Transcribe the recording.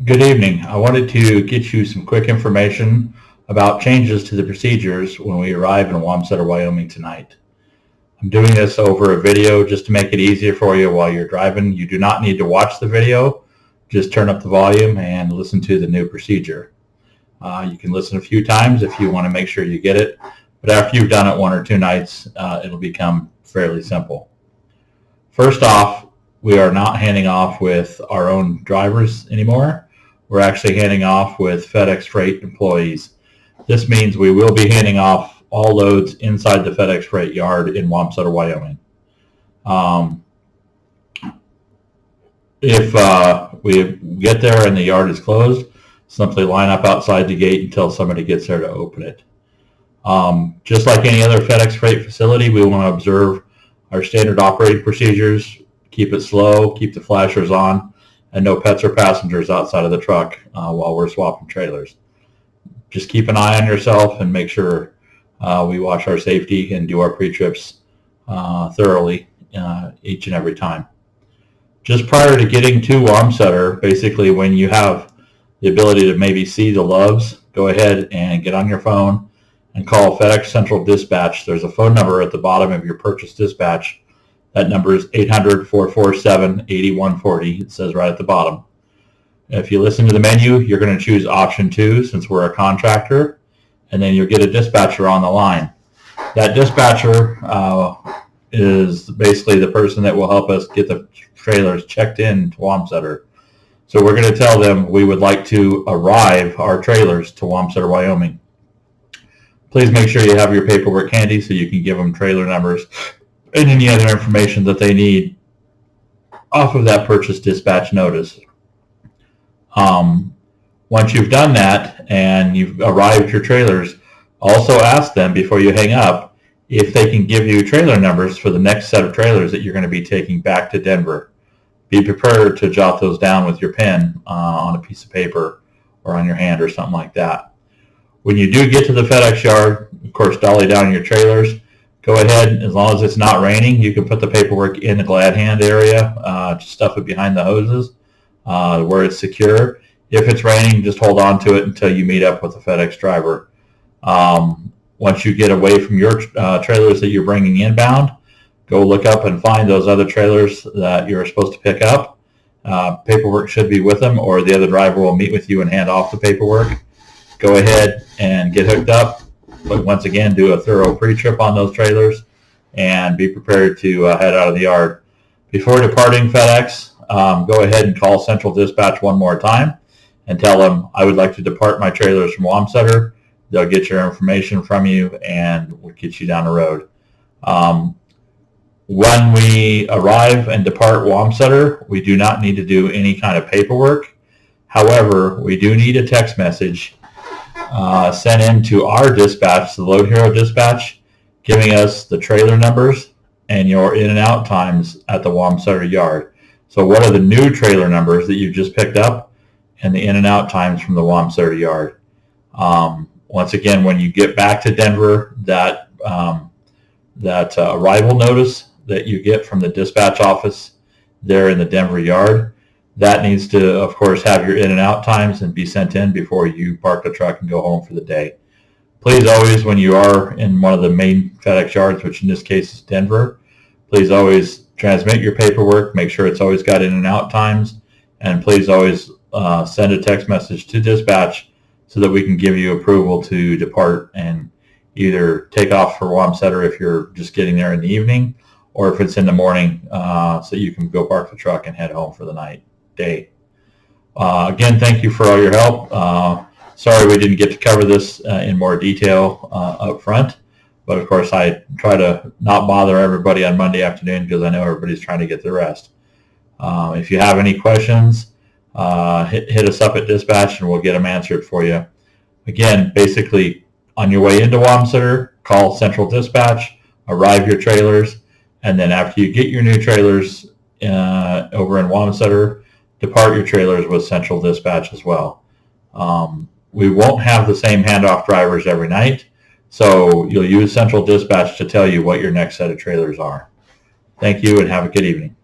Good evening. I wanted to get you some quick information about changes to the procedures when we arrive in Wamsutter, Wyoming tonight. I'm doing this over a video just to make it easier for you while you're driving. You do not need to watch the video. Just turn up the volume and listen to the new procedure. You can listen a few times if you want to make sure you get it, but after you've done it one or two nights, it'll become fairly simple. First off, we are not handing off with our own drivers anymore. We're actually handing off with FedEx Freight employees. This means we will be handing off all loads inside the FedEx Freight yard in Wamsutter, Wyoming. If we get there and the yard is closed, simply line up outside the gate until somebody gets there to open it. Just like any other FedEx Freight facility, we want to observe our standard operating procedures, keep it slow, keep the flashers on, and no pets or passengers outside of the truck while we're swapping trailers. Just keep an eye on yourself and make sure we watch our safety and do our pre-trips thoroughly each and every time. Just prior to getting to Wamsutter, basically when you have the ability to maybe see the loves, go ahead and get on your phone and call FedEx Central Dispatch. There's a phone number at the bottom of your purchase dispatch. That number is 800-447-8140. It says right at the bottom. If you listen to the menu, you're going to choose option 2 since we're a contractor, and then you'll get a dispatcher on the line. That dispatcher is basically the person that will help us get the trailers checked in to Wamsutter. So we're going to tell them we would like to arrive our trailers to Wamsutter, Wyoming. Please make sure you have your paperwork handy so you can give them trailer numbers and any other information that they need off of that purchase dispatch notice. Once you've done that and you've arrived your trailers, also ask them before you hang up if they can give you trailer numbers for the next set of trailers that you're going to be taking back to Denver. Be prepared to jot those down with your pen on a piece of paper or on your hand or something like that. When you do get to the FedEx yard, of course, dolly down your trailers. Go ahead, as long as it's not raining, you can put the paperwork in the glad hand area, just stuff it behind the hoses where it's secure. If it's raining, just hold on to it until you meet up with the FedEx driver. Once you get away from your trailers that you're bringing inbound, go look up and find those other trailers that you're supposed to pick up. Paperwork should be with them, or the other driver will meet with you and hand off the paperwork. Go ahead and get hooked up, but once again, do a thorough pre-trip on those trailers and be prepared to head out of the yard. Before departing FedEx, go ahead and call Central Dispatch one more time and tell them, I would like to depart my trailers from Wamsutter. They'll get your information from you and we'll get you down the road. When we arrive and depart Wamsutter, we do not need to do any kind of paperwork. However, we do need a text message sent in to our dispatch, the Load Hero dispatch, giving us the trailer numbers and your in and out times at the Wamsutter yard. So what are the new trailer numbers that you just picked up and the in and out times from the Wamsutter yard? Once again, when you get back to Denver, that arrival notice that you get from the dispatch office there in the Denver yard, that needs to, of course, have your in and out times and be sent in before you park the truck and go home for the day. Please always, when you are in one of the main FedEx yards, which in this case is Denver, please always transmit your paperwork, make sure it's always got in and out times, and please always send a text message to dispatch so that we can give you approval to depart and either take off for Wamsutter if you're just getting there in the evening, or if it's in the morning so you can go park the truck and head home for the day. Again, thank you for all your help. Sorry we didn't get to cover this in more detail up front, but of course I try to not bother everybody on Monday afternoon because I know everybody's trying to get their rest. If you have any questions, hit us up at dispatch and we'll get them answered for you. Again, basically on your way into Wamsutter, call Central Dispatch, arrive your trailers, and then after you get your new trailers over in Wamsutter, depart your trailers with Central Dispatch as well. We won't have the same handoff drivers every night, so you'll use Central Dispatch to tell you what your next set of trailers are. Thank you and have a good evening.